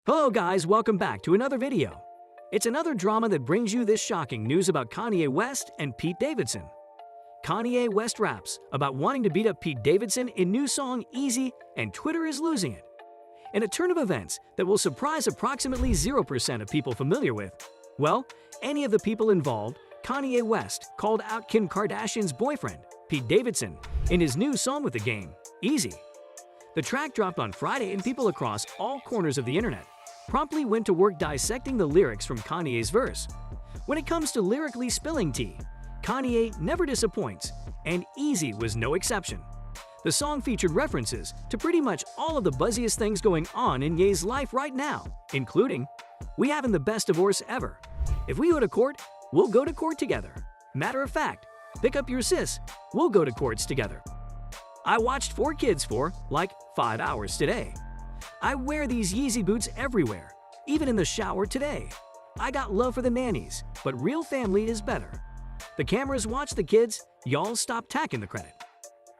Hello guys, welcome back to another video. It's another drama that brings you this shocking news about Kanye West and Pete Davidson. Kanye West raps about wanting to beat up Pete Davidson in new song Easy, and Twitter is losing it. In a turn of events that will surprise approximately 0% of people familiar with, well, any of the people involved, Kanye West called out Kim Kardashian's boyfriend, Pete Davidson, in his new song with the game, Easy. The track dropped on Friday and people across all corners of the internet promptly went to work dissecting the lyrics from Kanye's verse. When it comes to lyrically spilling tea, Kanye never disappoints, and Easy was no exception. The song featured references to pretty much all of the buzziest things going on in Ye's life right now, including, "We having the best divorce ever. If we go to court, we'll go to court together. Matter of fact, pick up your sis, we'll go to courts together. I watched 4 kids for, like, 5 hours today. I wear these Yeezy boots everywhere, even in the shower today. I got love for the nannies, but real family is better. The cameras watch the kids, y'all stop tacking the credit."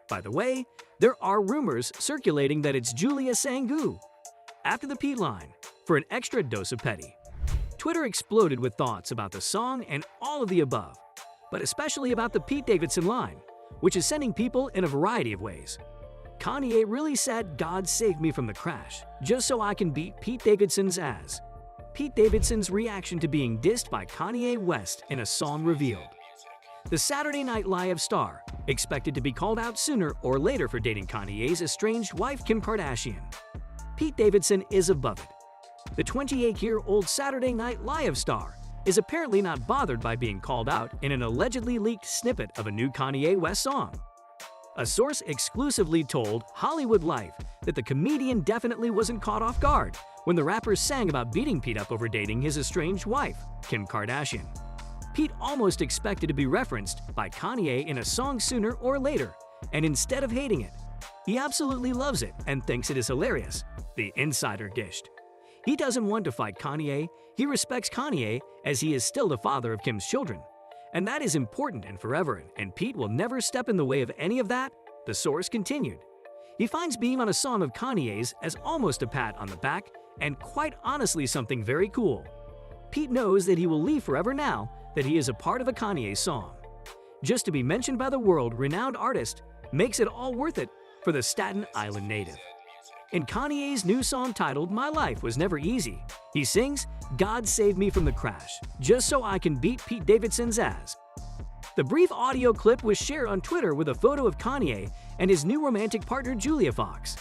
By the way, there are rumors circulating that it's Julia Sangu. After the Pete line, for an extra dose of petty. Twitter exploded with thoughts about the song and all of the above, but especially about the Pete Davidson line, which is sending people in a variety of ways. Kanye really said, "God save me from the crash, just so I can beat Pete Davidson's ass." Pete Davidson's reaction to being dissed by Kanye West in a song revealed. The Saturday Night Live star expected to be called out sooner or later for dating Kanye's estranged wife Kim Kardashian. Pete Davidson is above it. The 28-year-old Saturday Night Live star is apparently not bothered by being called out in an allegedly leaked snippet of a new Kanye West song. A source exclusively told Hollywood Life that the comedian definitely wasn't caught off guard when the rapper sang about beating Pete up over dating his estranged wife, Kim Kardashian. Pete almost expected to be referenced by Kanye in a song sooner or later, and instead of hating it, he absolutely loves it and thinks it is hilarious, the insider dished. He doesn't want to fight Kanye, he respects Kanye as he is still the father of Kim's children. And that is important and forever, and Pete will never step in the way of any of that, the source continued. He finds being on a song of Kanye's as almost a pat on the back and quite honestly something very cool. Pete knows that he will leave forever now that he is a part of a Kanye song. Just to be mentioned by the world-renowned artist makes it all worth it for the Staten Island native. In Kanye's new song titled "My Life Was Never Easy," he sings, "God save me from the crash, just so I can beat Pete Davidson's ass." The brief audio clip was shared on Twitter with a photo of Kanye and his new romantic partner Julia Fox.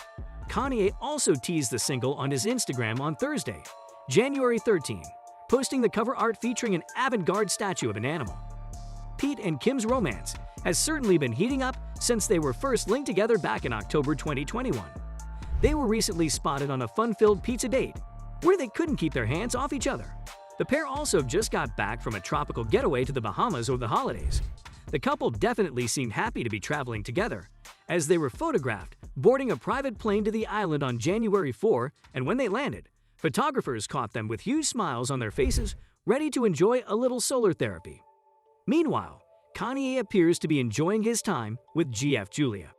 Kanye also teased the single on his Instagram on Thursday, January 13, posting the cover art featuring an avant-garde statue of an animal. Pete and Kim's romance has certainly been heating up since they were first linked together back in October 2021. They were recently spotted on a fun-filled pizza date, where they couldn't keep their hands off each other. The pair also just got back from a tropical getaway to the Bahamas over the holidays. The couple definitely seemed happy to be traveling together, as they were photographed boarding a private plane to the island on January 4, and when they landed, photographers caught them with huge smiles on their faces, ready to enjoy a little solar therapy. Meanwhile, Kanye appears to be enjoying his time with GF Julia.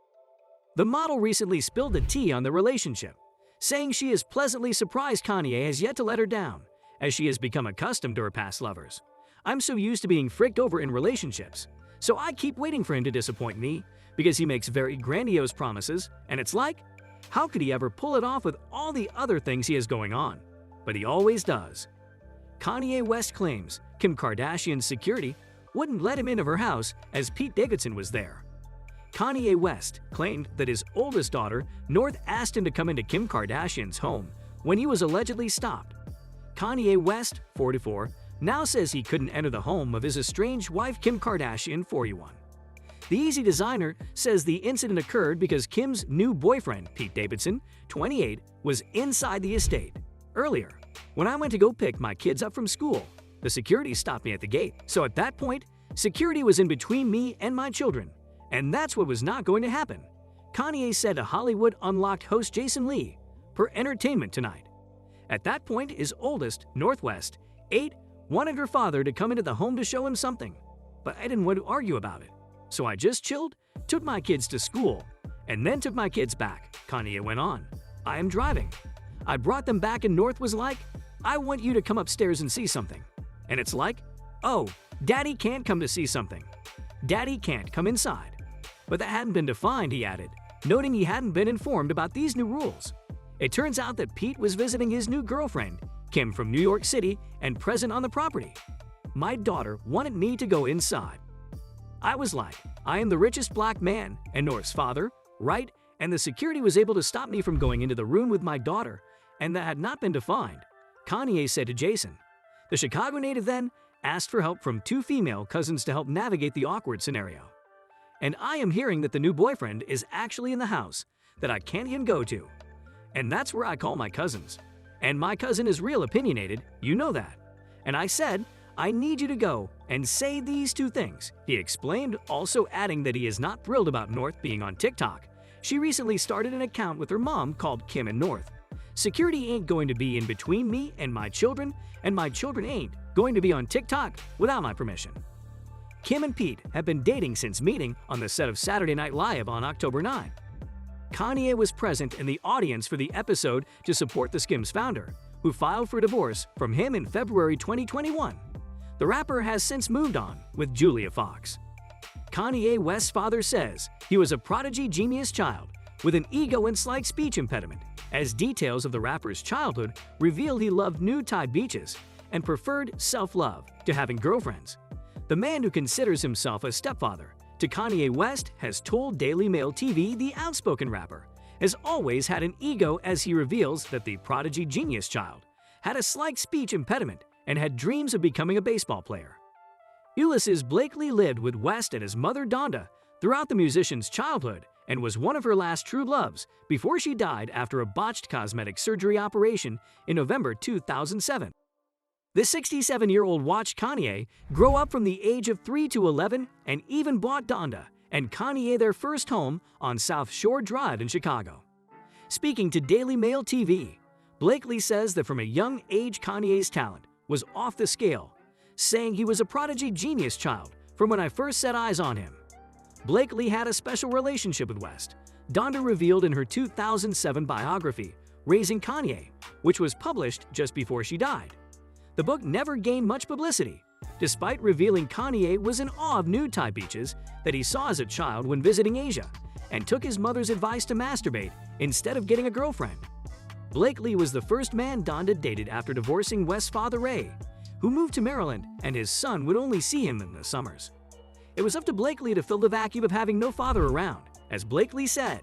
The model recently spilled the tea on the relationship, saying she is pleasantly surprised Kanye has yet to let her down, as she has become accustomed to her past lovers. "I'm so used to being fricked over in relationships, so I keep waiting for him to disappoint me, because he makes very grandiose promises, and it's like, how could he ever pull it off with all the other things he has going on? But he always does." Kanye West claims Kim Kardashian's security wouldn't let him into her house as Pete Davidson was there. Kanye West claimed that his oldest daughter, North, asked him to come into Kim Kardashian's home when he was allegedly stopped. Kanye West, 44, now says he couldn't enter the home of his estranged wife Kim Kardashian, 41. The Easy designer says the incident occurred because Kim's new boyfriend, Pete Davidson, 28, was inside the estate. "Earlier, when I went to go pick my kids up from school, the security stopped me at the gate. So at that point, security was in between me and my children. And that's what was not going to happen," Kanye said to Hollywood Unlocked host Jason Lee, per Entertainment Tonight. At that point, his oldest, Northwest, 8, wanted her father to come into the home to show him something. "But I didn't want to argue about it. So I just chilled, took my kids to school, and then took my kids back," Kanye went on. "I am driving. I brought them back and North was like, I want you to come upstairs and see something. And it's like, oh, Daddy can't come to see something. Daddy can't come inside. But that hadn't been defined, he added, noting he hadn't been informed about these new rules. It turns out that Pete was visiting his new girlfriend, Kim from New York City, and present on the property. My daughter wanted me to go inside. I was like, I am the richest black man and North's father, right? And the security was able to stop me from going into the room with my daughter, and that had not been defined, Kanye said to Jason. The Chicago native then asked for help from 2 female cousins to help navigate the awkward scenario. And I am hearing that the new boyfriend is actually in the house that I can't even go to. And that's where I call my cousins. And my cousin is real opinionated, you know that. And I said, I need you to go and say these 2 things, he explained, also adding that he is not thrilled about North being on TikTok. She recently started an account with her mom called Kim and North. Security ain't going to be in between me and my children ain't going to be on TikTok without my permission. Kim and Pete have been dating since meeting on the set of Saturday Night Live on October 9. Kanye was present in the audience for the episode to support the Skims founder, who filed for divorce from him in February 2021. The rapper has since moved on with Julia Fox. Kanye West's father says he was a prodigy genius child with an ego and slight speech impediment, as details of the rapper's childhood reveal he loved nude Thai beaches and preferred self-love to having girlfriends. The man who considers himself a stepfather to Kanye West has told Daily Mail TV the outspoken rapper has always had an ego, as he reveals that the prodigy genius child had a slight speech impediment and had dreams of becoming a baseball player. Ulysses Blakely lived with West and his mother Donda throughout the musician's childhood and was one of her last true loves before she died after a botched cosmetic surgery operation in November 2007. The 67-year-old watched Kanye grow up from the age of 3 to 11 and even bought Donda and Kanye their first home on South Shore Drive in Chicago. Speaking to Daily Mail TV, Blakely says that from a young age Kanye's talent was off the scale, saying he was a prodigy genius child from when I first set eyes on him. Blakely had a special relationship with West, Donda revealed in her 2007 biography, Raising Kanye, which was published just before she died. The book never gained much publicity, despite revealing Kanye was in awe of nude Thai beaches that he saw as a child when visiting Asia and took his mother's advice to masturbate instead of getting a girlfriend. Blakely was the first man Donda dated after divorcing West's father Ray, who moved to Maryland, and his son would only see him in the summers. It was up to Blakely to fill the vacuum of having no father around, as Blakely said,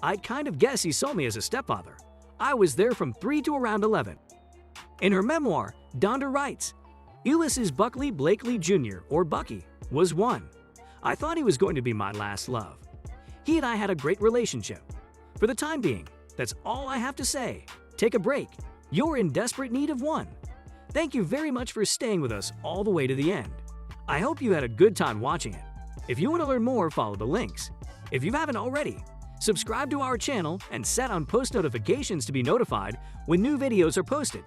"I'd kind of guess he saw me as a stepfather. I was there from 3 to around 11. In her memoir, Donda writes, Ulysses Buckley Blakely Jr., or Bucky, was 1. I thought he was going to be my last love. He and I had a great relationship. For the time being, that's all I have to say. Take a break. You're in desperate need of one. Thank you very much for staying with us all the way to the end. I hope you had a good time watching it. If you want to learn more, follow the links. If you haven't already, subscribe to our channel and set on post notifications to be notified when new videos are posted.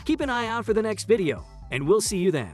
Keep an eye out for the next video, and we'll see you then.